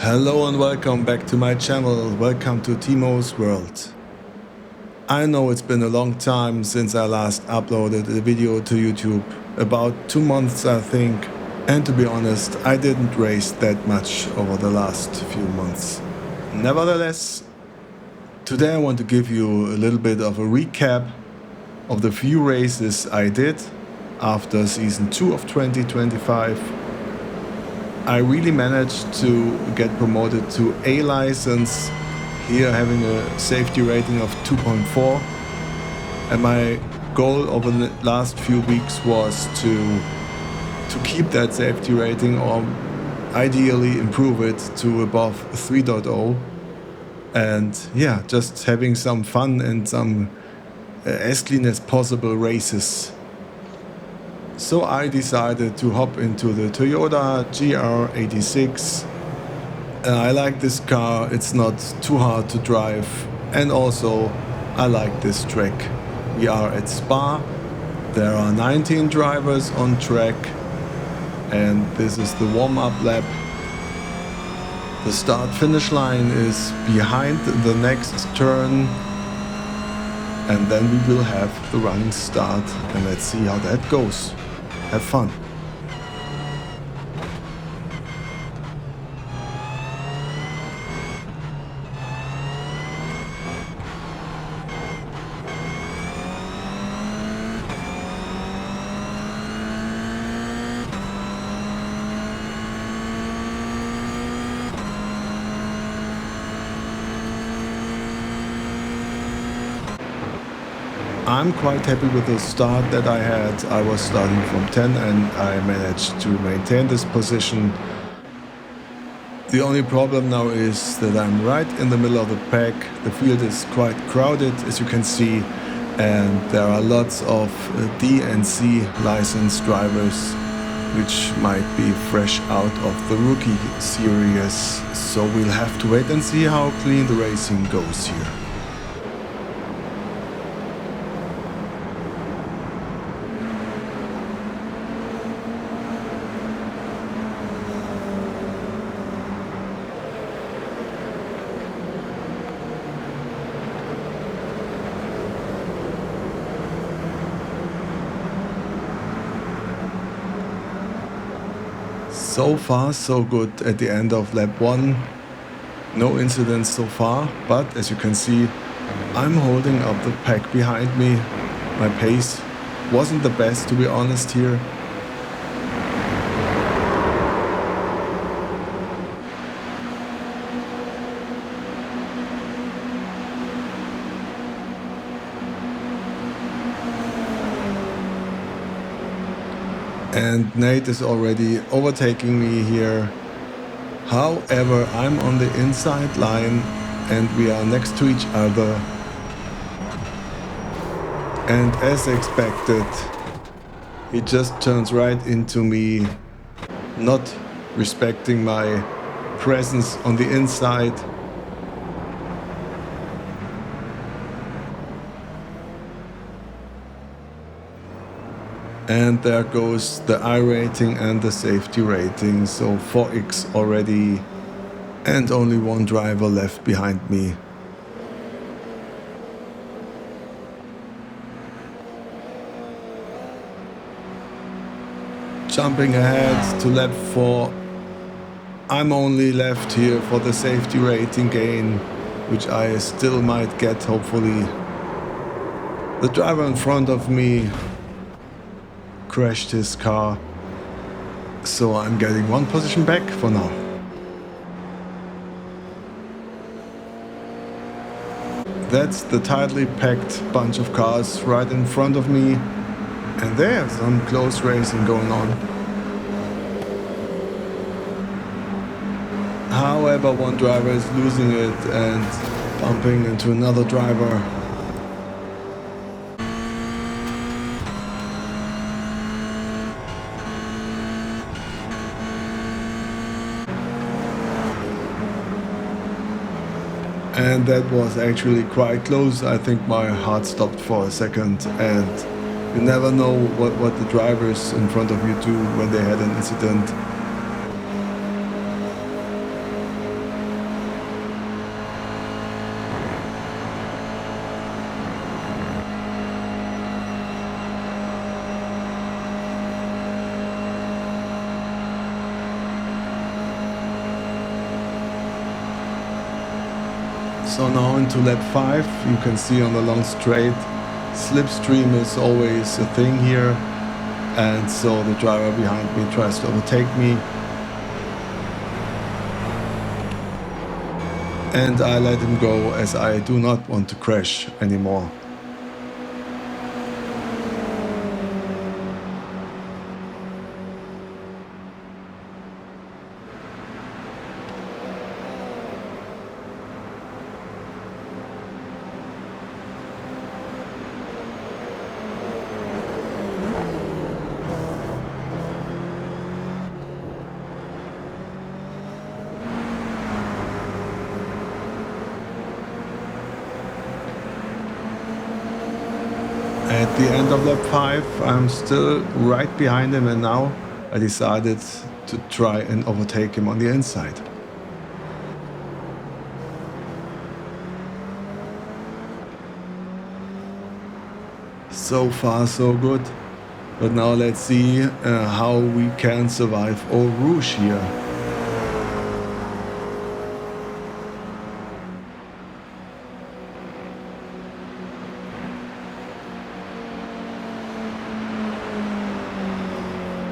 Hello and welcome back to my channel. Welcome to T-Moe's world. I know it's been a long time since I last uploaded a video to YouTube. About 2 months I think. And to be honest, I didn't race that much over the last few months. Nevertheless, today I want to give you a little bit of a recap of the few races I did after season 2 of 2025. I really managed to get promoted to A license, here having a safety rating of 2.4, and my goal over the last few weeks was to keep that safety rating or ideally improve it to above 3.0, and yeah, just having some fun and some as clean as possible races. So I decided to hop into the Toyota GR86. I like this car, it's not too hard to drive, and also I like this track. We are at Spa, there are 19 drivers on track, and this is the warm-up lap. The start-finish line is behind the next turn, and then we will have the running start, and let's see how that goes. Have fun. I'm quite happy with the start that I had. I was starting from 10 and I managed to maintain this position. The only problem now is that I'm right in the middle of the pack. The field is quite crowded, as you can see, and there are lots of D and C licensed drivers which might be fresh out of the rookie series. So we'll have to wait and see how clean the racing goes here. So far so good at the end of lap 1. No incidents so far, but as you can see, I'm holding up the pack behind me. My pace wasn't the best, to be honest, here. And Nate is already overtaking me here. However, I'm on the inside line and we are next to each other. And as expected, he just turns right into me, not respecting my presence on the inside. And there goes the iRating and the safety rating, so 4x already, and only one driver left behind me. Jumping ahead to lap 4, I'm only left here for the safety rating gain, which I still might get, hopefully. The driver in front of me crashed his car, so I'm getting one position back for now. That's the tightly packed bunch of cars right in front of me, and there's some close racing going on. However, one driver is losing it and bumping into another driver. And that was actually quite close. I think my heart stopped for a second, and you never know what the drivers in front of you do when they had an incident. So now into lap 5, you can see on the long straight, slipstream is always a thing here, and so the driver behind me tries to overtake me. And I let him go as I do not want to crash anymore. At the end of lap 5, I'm still right behind him, and now I decided to try and overtake him on the inside. So far so good, but now let's see how we can survive Eau Rouge here.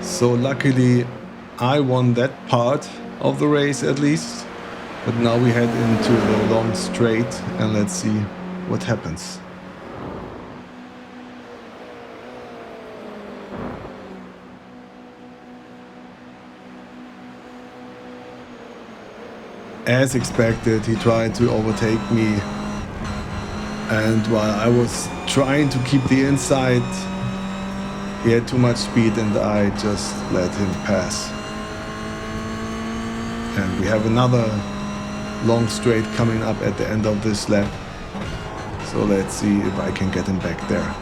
So luckily I won that part of the race at least, but now we head into the long straight and let's see what happens. As expected, he tried to overtake me, and while I was trying to keep the inside, he had too much speed and I just let him pass. And we have another long straight coming up at the end of this lap. So let's see if I can get him back there.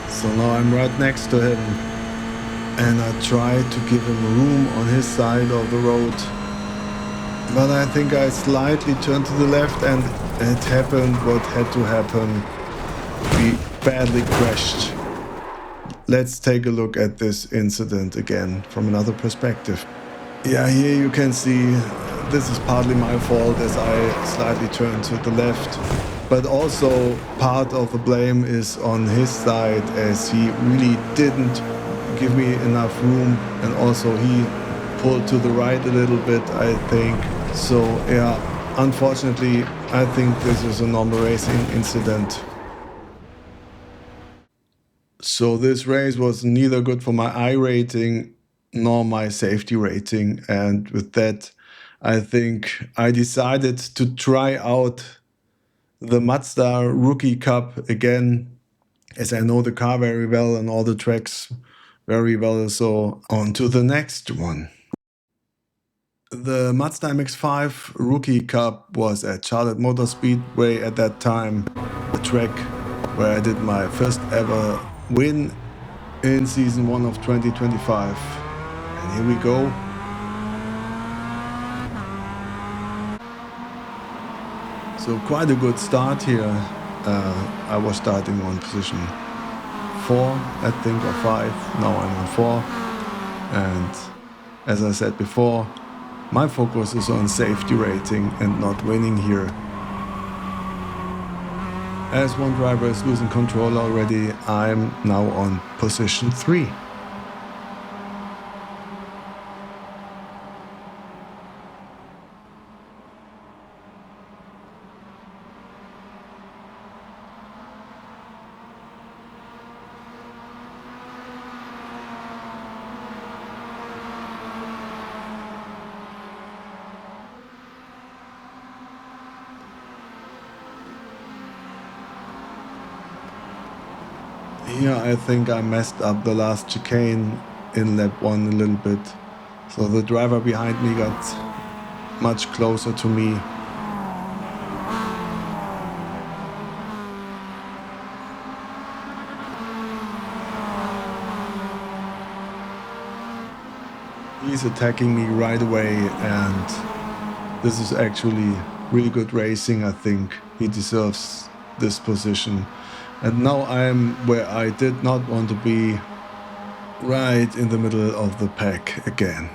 So now I'm right next to him and I try to give him room on his side of the road. But I think I slightly turned to the left and it happened what had to happen. We badly crashed. Let's take a look at this incident again from another perspective. Yeah, here you can see this is partly my fault as I slightly turned to the left. But also part of the blame is on his side as he really didn't give me enough room, and also he pulled to the right a little bit, I think. So yeah, unfortunately I think this is a normal racing incident. So this race was neither good for my iRating nor my safety rating, and with that I think I decided to try out the Mazda Rookie Cup again, as I know the car very well and all the tracks very well, so on to the next one. The Mazda MX-5 Rookie Cup was at Charlotte Motor Speedway at that time, the track where I did my first ever win in season 1 of 2025. And here we go. So quite a good start here. I was starting on position 4, I think, or 5. Now I'm on 4. And as I said before, my focus is on safety rating and not winning here. As one driver is losing control already, I'm now on position 3. Here I think I messed up the last chicane in lap 1 a little bit. So the driver behind me got much closer to me. He's attacking me right away, and this is actually really good racing. I think he deserves this position. And now I'm where I did not want to be, right in the middle of the pack again.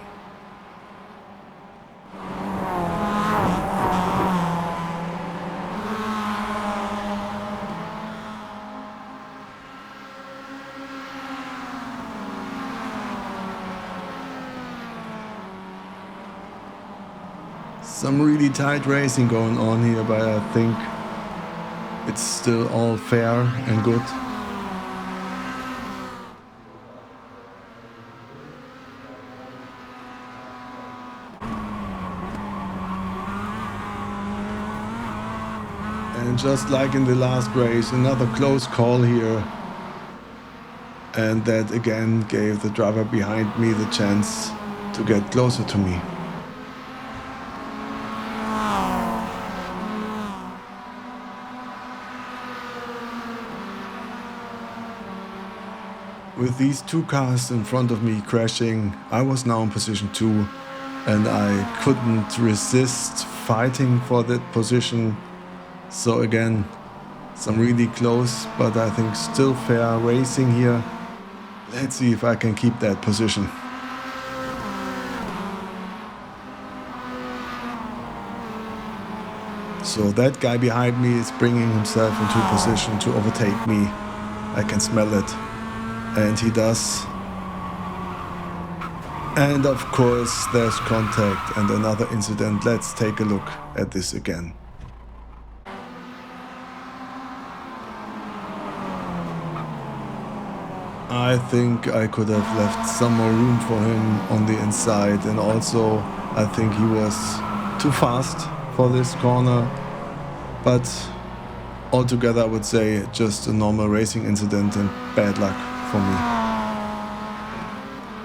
Some really tight racing going on here, but I think it's still all fair and good. And just like in the last race, another close call here. And that again gave the driver behind me the chance to get closer to me. With these two cars in front of me crashing, I was now in position 2, and I couldn't resist fighting for that position. So again, some really close, but I think still fair racing here. Let's see if I can keep that position. So that guy behind me is bringing himself into position to overtake me. I can smell it. And he does. And of course there's contact and another incident. Let's take a look at this again. I think I could have left some more room for him on the inside, and also I think he was too fast for this corner. But altogether I would say just a normal racing incident and bad luck for me.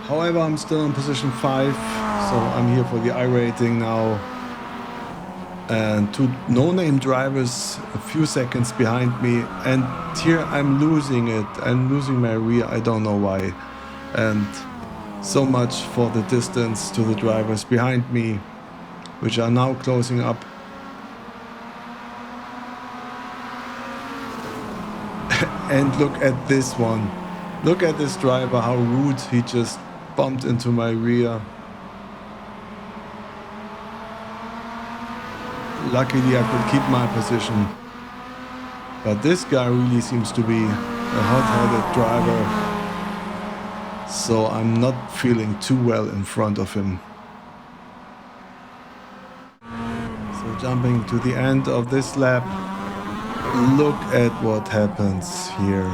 However, I'm still in position 5, so I'm here for the iRating now. And two no-name drivers a few seconds behind me, and here I'm losing it. I'm losing my rear, I don't know why. And so much for the distance to the drivers behind me, which are now closing up. And look at this one. Look at this driver, how rude, he just bumped into my rear. Luckily I could keep my position. But this guy really seems to be a hot-headed driver. So I'm not feeling too well in front of him. So jumping to the end of this lap. Look at what happens here.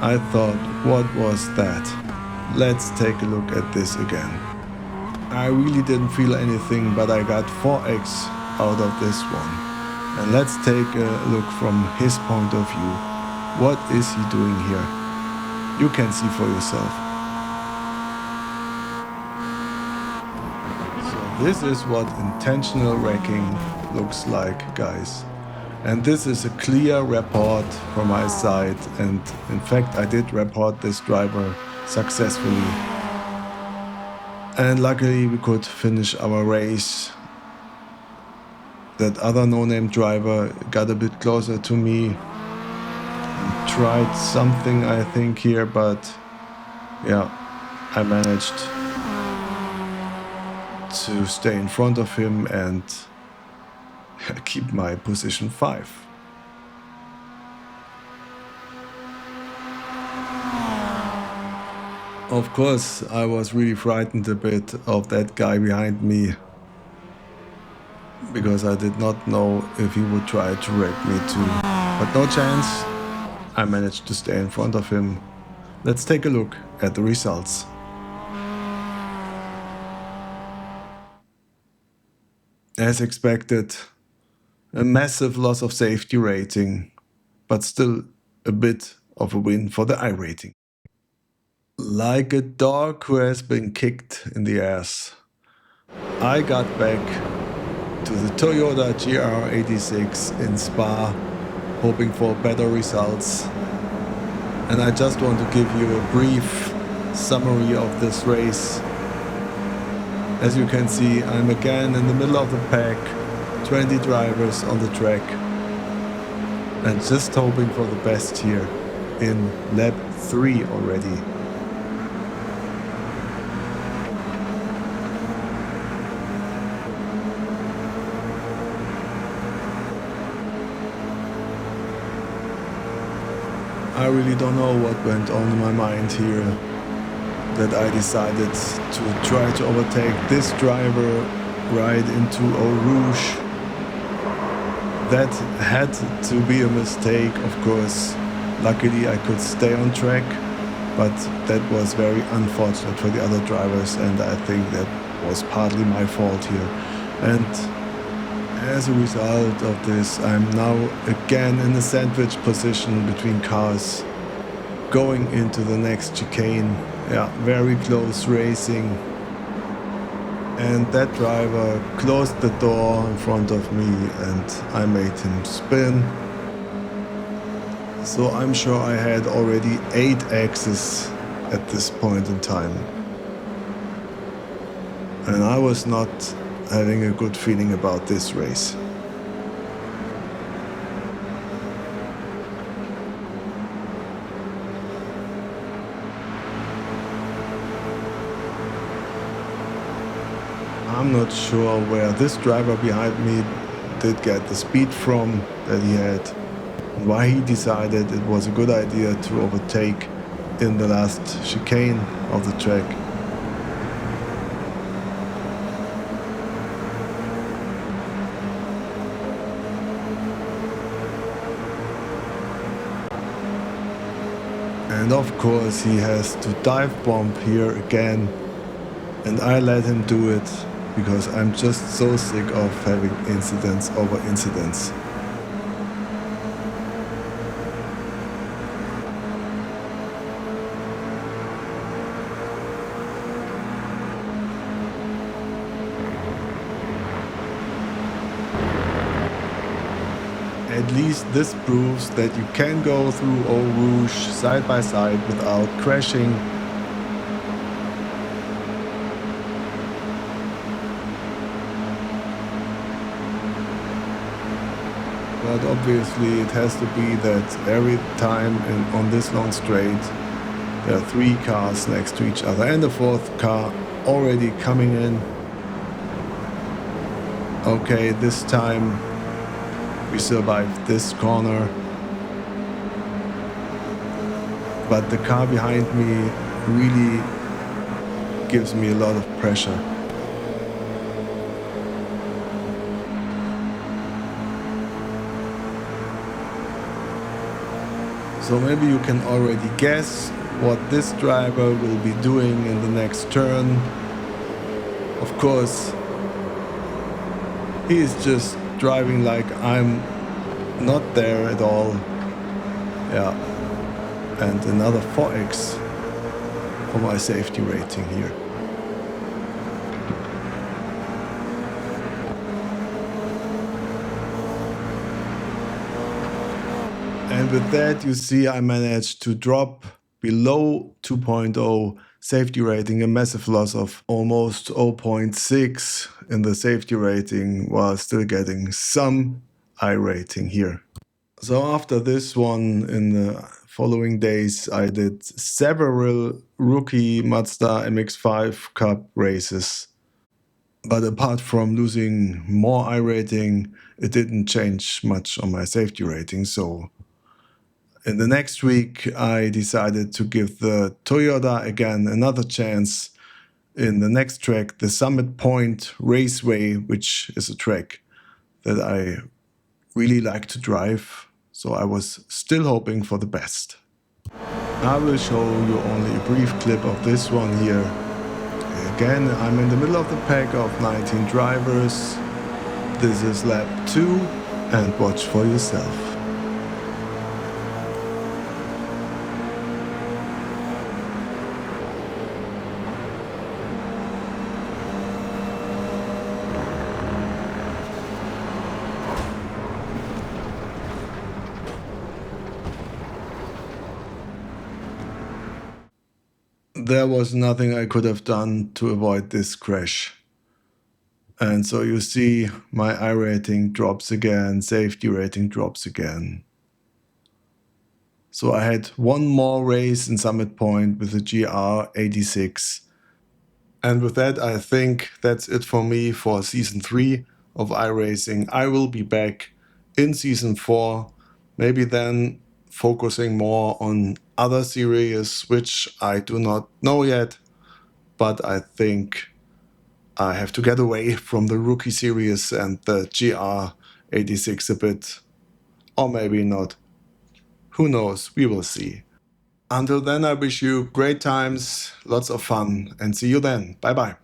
I thought, what was that? Let's take a look at this again. I really didn't feel anything, but I got 4x out of this one. And let's take a look from his point of view. What is he doing here? You can see for yourself. So this is what intentional wrecking looks like, guys. And this is a clear report from my side, and in fact I did report this driver successfully. And luckily we could finish our race. That other no-name driver got a bit closer to me and tried something, I think, here, but yeah, I managed to stay in front of him and keep my position 5. Of course, I was really frightened a bit of that guy behind me, because I did not know if he would try to wreck me too. But no chance, I managed to stay in front of him. Let's take a look at the results. As expected, a massive loss of safety rating, but still a bit of a win for the iRating. Like a dog who has been kicked in the ass, I got back to the Toyota GR86 in Spa, hoping for better results. And I just want to give you a brief summary of this race. As you can see, I'm again in the middle of the pack, 20 drivers on the track, and just hoping for the best here in lap 3 already. I really don't know what went on in my mind here, that I decided to try to overtake this driver right into Eau Rouge. That had to be a mistake, of course. Luckily I could stay on track, but that was very unfortunate for the other drivers, and I think that was partly my fault here. And as a result of this, I'm now again in a sandwich position between cars, going into the next chicane. Yeah, very close racing. And that driver closed the door in front of me and I made him spin. So I'm sure I had already 8 X's at this point in time. And I was not having a good feeling about this race. I'm not sure where this driver behind me did get the speed from that he had, and why he decided it was a good idea to overtake in the last chicane of the track. And of course he has to dive bomb here again, and I let him do it because I'm just so sick of having incidents over incidents. At least this proves that you can go through Eau Rouge side by side without crashing. But obviously it has to be that every time on this long straight there are 3 cars next to each other and a 4th car already coming in. Okay, this time we survived this corner, but the car behind me really gives me a lot of pressure. So maybe you can already guess what this driver will be doing in the next turn. Of course, he is just driving like I'm not there at all. Yeah, and another 4x for my safety rating here. And with that, you see I managed to drop below 2.0 safety rating, a massive loss of almost 0.6 in the safety rating, while still getting some iRating here. So after this one, in the following days, I did several rookie Mazda MX-5 Cup races. But apart from losing more iRating, it didn't change much on my safety rating. So in the next week, I decided to give the Toyota again another chance in the next track, the Summit Point Raceway, which is a track that I really like to drive. So I was still hoping for the best. I will show you only a brief clip of this one here. Again, I'm in the middle of the pack of 19 drivers. This is lap 2, and watch for yourself. there was nothing I could have done to avoid this crash. And so you see my iRating drops again, safety rating drops again. So I had one more race in Summit Point with the GR86. And with that, I think that's it for me for Season 3 of iRacing. I will be back in Season 4, maybe then focusing more on other series, which I do not know yet, but I think I have to get away from the Rookie series and the GR86 a bit. Or maybe not. Who knows? We will see. Until then, I wish you great times, lots of fun, and see you then. Bye bye.